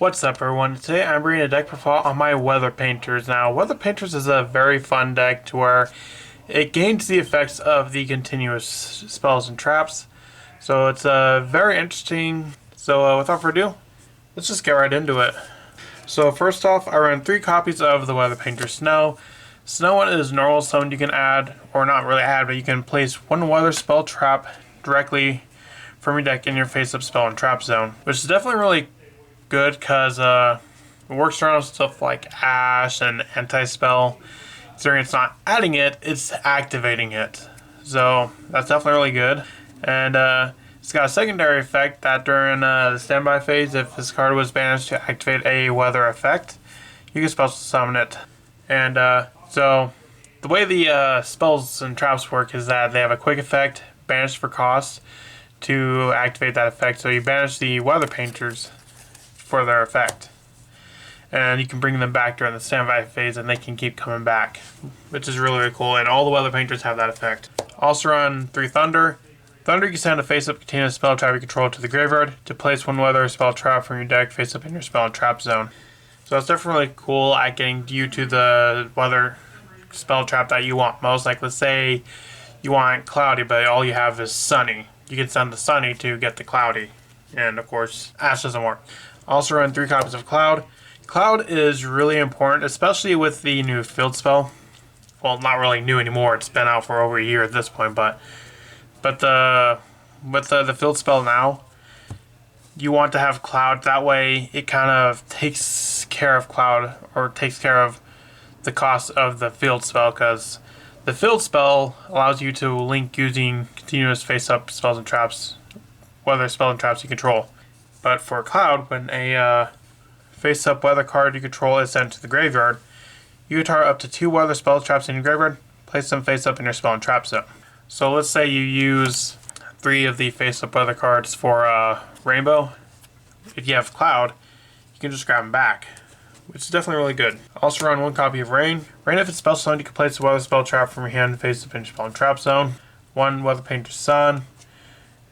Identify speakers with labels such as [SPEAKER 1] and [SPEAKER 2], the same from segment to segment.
[SPEAKER 1] What's up everyone, today I'm bringing a deck profile on my Weather Painters. Now, Weather Painters is a very fun deck to where it gains the effects of the continuous spells and traps. So it's very interesting. So without further ado, let's just get right into it. So first off, I ran 3 copies of the Weather Painter Snow. Snow one is normal summon. You can add, or not really add, but you can place 1 weather spell trap directly from your deck in your face-up spell and trap zone, which is definitely really good because it works around stuff like Ash and Anti-Spell. Considering it's not adding it, it's activating it. So that's definitely really good. And it's got a secondary effect that during the standby phase, if this card was banished to activate a weather effect, you can special summon it. And so the way the spells and traps work is that they have a quick effect, banish for cost to activate that effect. So you banish the Weather Painters for their effect, and you can bring them back during the standby phase and they can keep coming back, which is really, really cool. And all the Weather Painters have that effect. Also run 3 Thunder. Thunder, you can send a face-up continuous spell trap you control to the graveyard to place 1 weather spell trap from your deck face-up in your spell and trap zone. So it's definitely really cool at getting you to the weather spell trap that you want most. Like, let's say you want Cloudy, but all you have is Sunny. You can send the Sunny to get the Cloudy. And of course, Ash doesn't work. Also run 3 copies of Cloud. Cloud is really important, especially with the new field spell. Well, not really new anymore. It's been out for over a year at this point, but with the field spell now, you want to have Cloud. That way, it kind of takes care of Cloud, or takes care of the cost of the field spell, because the field spell allows you to link using continuous face-up spells and traps, weather spell and traps you control. But for Cloud, when a face-up weather card you control is sent to the graveyard, you can target up to 2 weather spell traps in your graveyard, place them face-up in your spell and trap zone. So let's say you use 3 of the face-up weather cards for Rainbow. If you have Cloud, you can just grab them back, which is definitely really good. Also run 1 copy of Rain. Rain, if it's spell summoned, you can place a weather spell trap from your hand face-up in your spell and trap zone. 1 Weather Painter Sun.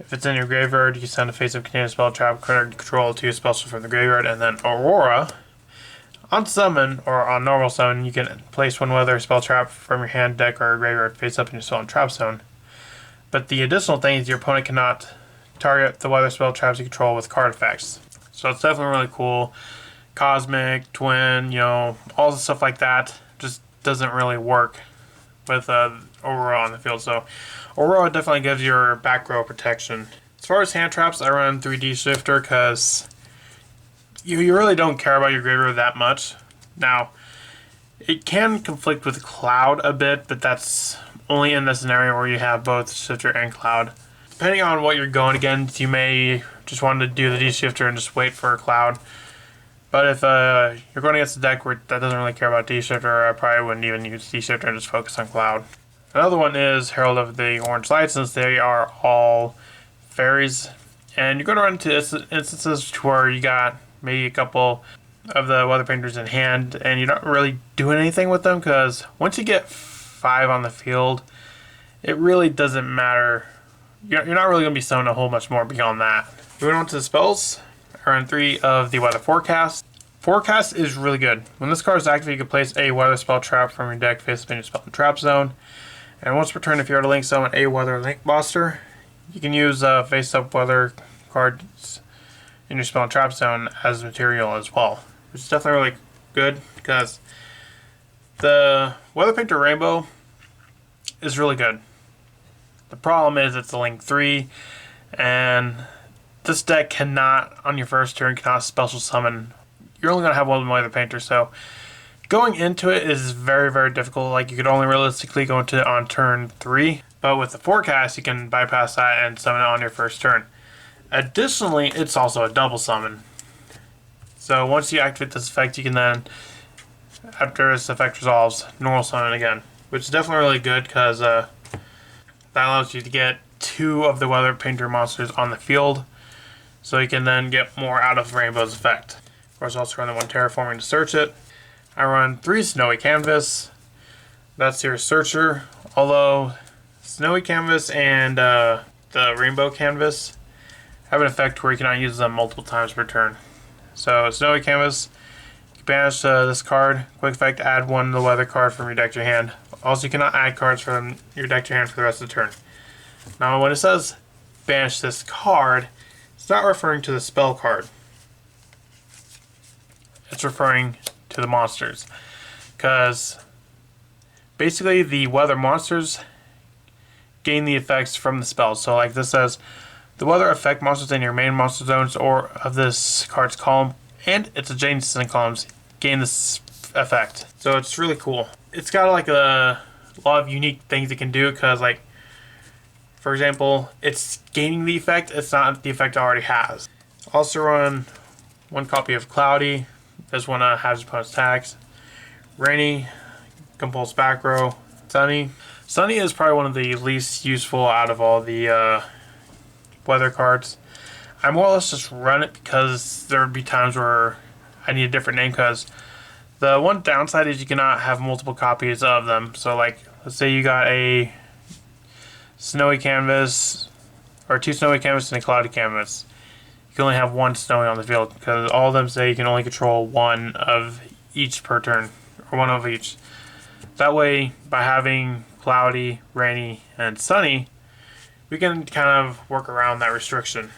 [SPEAKER 1] If it's in your graveyard, you can send a face-up continuous spell trap card control to spell from the graveyard. And then Aurora, on summon or on normal summon, you can place 1 weather spell trap from your hand, deck, or graveyard face-up in your spell and trap zone. But the additional thing is your opponent cannot target the weather spell traps you control with card effects. So it's definitely really cool. Cosmic, Twin, all the stuff like that just doesn't really work with Aurora on the field. So Aurora definitely gives your back row protection. As far as hand traps, I run 3D Shifter because you really don't care about your graveyard that much. Now, it can conflict with Cloud a bit, but that's only in the scenario where you have both Shifter and Cloud. Depending on what you're going against, you may just want to do the D-Shifter and just wait for Cloud. But if you're going against a deck that doesn't really care about D-Shifter, I probably wouldn't even use D-Shifter and just focus on Cloud. Another one is Herald of the Orange Light, since they are all fairies. And you're going to run into instances where you got maybe a couple of the Weather Painters in hand, and you're not really doing anything with them, because once you get 5 on the field, it really doesn't matter. You're not really going to be summoning a whole much more beyond that. Moving on to the spells, I run 3 of the Weather Forecast. Forecast is really good. When this card is activated, you can place a weather spell trap from your deck face up in your spell and trap zone. And once per turn, if you are to link summon a weather link monster, you can use face-up weather cards in your spell and trap zone as material as well, which is definitely really good because the Weather Painter Rainbow is really good. The problem is it's a link 3, and this deck cannot, on your first turn, cannot special summon. You're only going to have 1 Weather Painter, so going into it is very, very difficult. Like, you could only realistically go into it on turn 3, but with the Forecast, you can bypass that and summon it on your first turn. Additionally, it's also a double summon. So once you activate this effect, you can then, after this effect resolves, normal summon again, which is definitely really good because that allows you to get 2 of the Weather Painter monsters on the field, so you can then get more out of Rainbow's effect. Of course, I also run the 1 Terraforming to search it. I run 3 Snowy Canvas. That's your searcher. Although Snowy Canvas and the Rainbow Canvas have an effect where you cannot use them multiple times per turn. So Snowy Canvas, you banish this card. Quick effect, add one to the weather card from your deck to your hand. Also, you cannot add cards from your deck to your hand for the rest of the turn. Now, when it says banish this card, it's not referring to the spell card. It's referring to the monsters. Because basically the weather monsters gain the effects from the spells. So like this says, the weather affect monsters in your main monster zones or of this card's column and its adjacent columns gain this effect. So it's really cool. It's got like a lot of unique things it can do because like, for example, it's gaining the effect, it's not the effect it already has. Also run one copy of Cloudy. This one has opponent's attacks. Rainy, compulse back row. Sunny. Sunny is probably one of the least useful out of all the weather cards. I more or less just run it because there would be times where I need a different name because the one downside is you cannot have multiple copies of them. So like, let's say you got a snowy canvas or two snowy canvas and a cloudy canvas. You can only have one snowy on the field because all of them say you can only control one of each per turn or one of each. That way, by having cloudy, rainy, and sunny, we can kind of work around that restriction.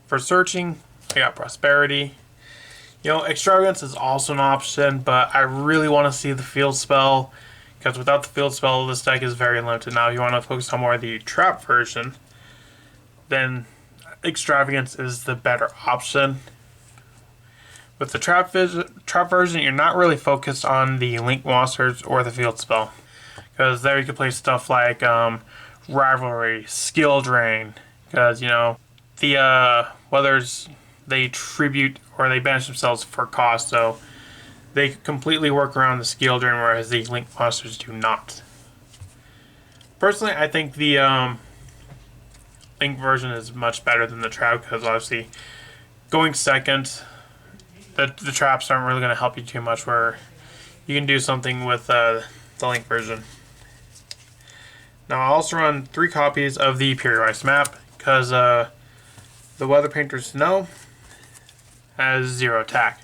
[SPEAKER 1] For searching, I got prosperity. You know, extravagance is also an option, but I really want to see the field spell because without the field spell, this deck is very limited. Now, if you want to focus on more of the trap version, then extravagance is the better option. With the trap version, you're not really focused on the link monsters or the field spell. Because there you can play stuff like Rivalry, Skill Drain. Because, you know, the weathers, they tribute or they banish themselves for cost. So they completely work around the Skill Drain, whereas the link monsters do not. Personally, I think the link version is much better than the trap. Because obviously, going second, the traps aren't really going to help you too much where you can do something with the link version. Now I also run 3 copies of the Pure Ice map because the Weather Painter Snow has 0 attack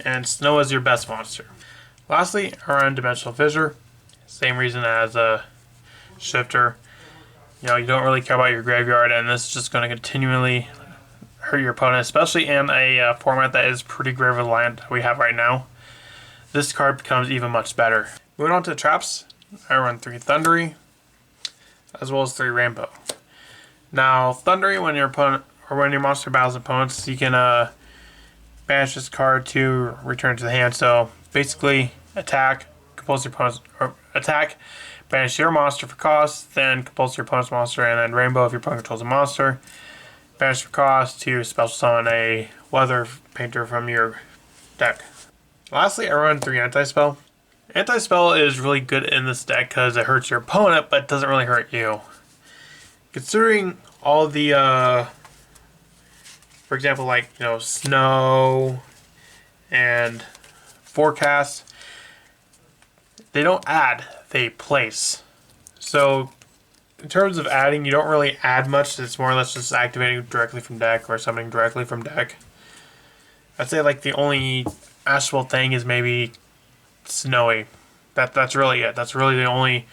[SPEAKER 1] and Snow is your best monster. Lastly, I run Dimensional Fissure. Same reason as Shifter. You know, you don't really care about your graveyard and this is just going to continually hurt your opponent, especially in a format that is pretty grave reliant that we have right now. This card becomes even much better. Moving on to traps, I run 3 Thundery, as well as 3 Rainbow. Now, Thundery, when your opponent or when your monster battles opponents, you can banish this card to return to the hand. So basically, attack, compulse your opponent's or attack, banish your monster for cost, then compulse your opponent's monster, and then Rainbow if your opponent controls a monster. Banish for cost to special summon a Weather Painter from your deck. Lastly, I run 3 Anti-Spell. Anti-Spell is really good in this deck because it hurts your opponent, but doesn't really hurt you. Considering all the, for example, like, you know, snow and forecast, they don't add, they place. So, in terms of adding, you don't really add much. It's more or less just activating directly from deck or summoning directly from deck. I'd say like the only actual thing is maybe Snowy. That's really it. That's really the only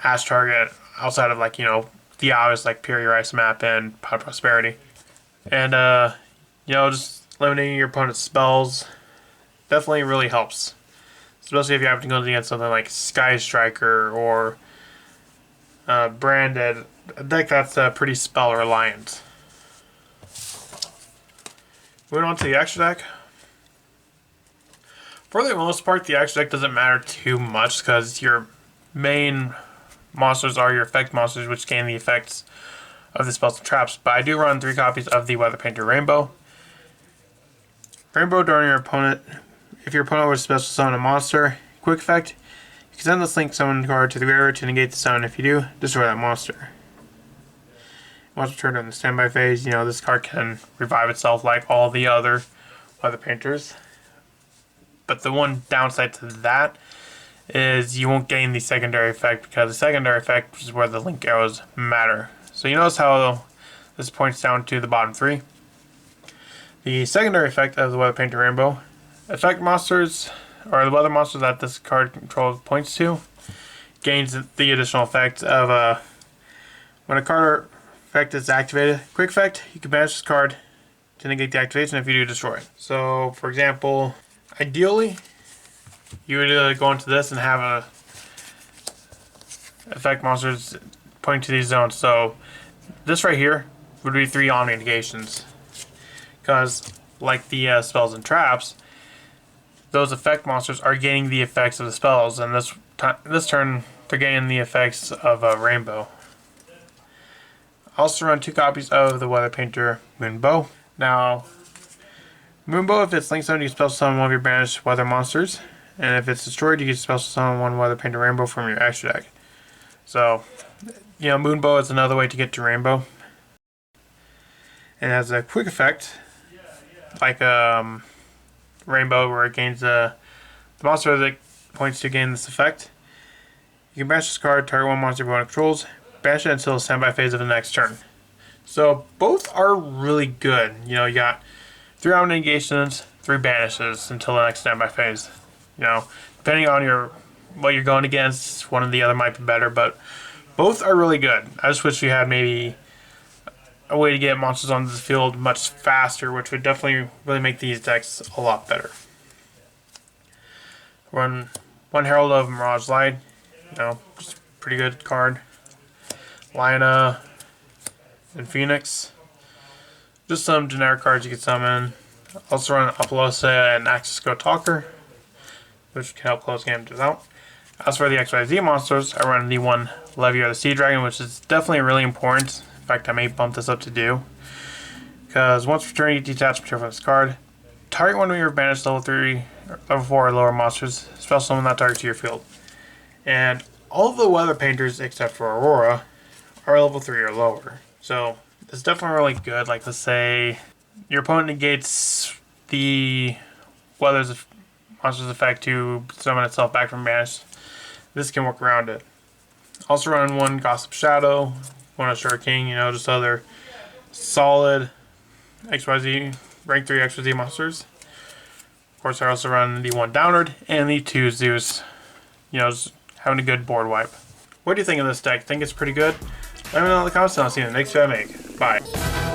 [SPEAKER 1] Ash target outside of like, you know, the obvious like Pure Ice map and Pot of Prosperity. And you know, just eliminating your opponent's spells definitely really helps. Especially if you have to go against something like Sky Striker or Branded, a deck that's pretty spell reliant. Moving on to the extra deck. For the most part, the extra deck doesn't matter too much because your main monsters are your effect monsters, which gain the effects of the spells and traps. But I do run 3 copies of the Weather Painter Rainbow. Rainbow during your opponent. If your opponent was special summon a monster, quick effect. You can send this link summon card to the graveyard to negate the summon. If you do, destroy that monster. Once returned in the standby phase, you know, this card can revive itself like all the other Weather Painters. But the one downside to that is you won't gain the secondary effect because the secondary effect is where the link arrows matter. So you notice how this points down to the bottom 3. The secondary effect of the Weather Painter Rainbow, effect monsters, or the weather monsters that this card controls points to, gains the additional effect of when a card effect is activated, quick effect, you can banish this card to negate the activation. If you do, destroy it. So, for example, ideally, you would go into this and have a effect monsters pointing to these zones. So, this right here would be 3 Omni negations. Because, like the spells and traps, those effect monsters are gaining the effects of the spells, and this turn they're gaining the effects of a rainbow. I also run 2 copies of the Weather Painter Moonbow. Now, Moonbow, if it's linked zone, you can special summon one of your banished weather monsters, and if it's destroyed, you can special summon one Weather Painter Rainbow from your extra deck. So, Moonbow is another way to get to Rainbow. It has a quick effect, like Rainbow, where it gains the monster that points to gain this effect. You can banish this card, target one monster your opponent controls, banish it until the standby phase of the next turn. So both are really good. You got 3 Omni negations, 3 banishes until the next standby phase. Depending on what you're going against, one or the other might be better, but both are really good. I just wish you had maybe a way to get monsters onto the field much faster, which would definitely really make these decks a lot better. Run 1 Herald of Mirage Light, just pretty good card. Lina and Phoenix. Just some generic cards you can summon. Also run Apollosa and Axis Go Talker, which can help close games out. As for the XYZ monsters, I run the 1 Leviar the Sea Dragon, which is definitely really important. In fact, I may bump this up to do. Because once returning, you detach material from this card. Target one of your banished level 3, level 4 or lower monsters. Special summon that target to your field. And all of the Weather Painters, except for Aurora, are level 3 or lower. So, it's definitely really good. Like, let's say your opponent negates the Weather's monster's effect to summon itself back from banish. This can work around it. Also run 1 Gossip Shadow, 1 Assure King, just other solid XYZ, rank 3 XYZ monsters. Of course, I also run the 1 Downward and the 2 Zeus. Just having a good board wipe. What do you think of this deck? Think it's pretty good? Let me know in the comments and I'll see you in the next video I make. Bye.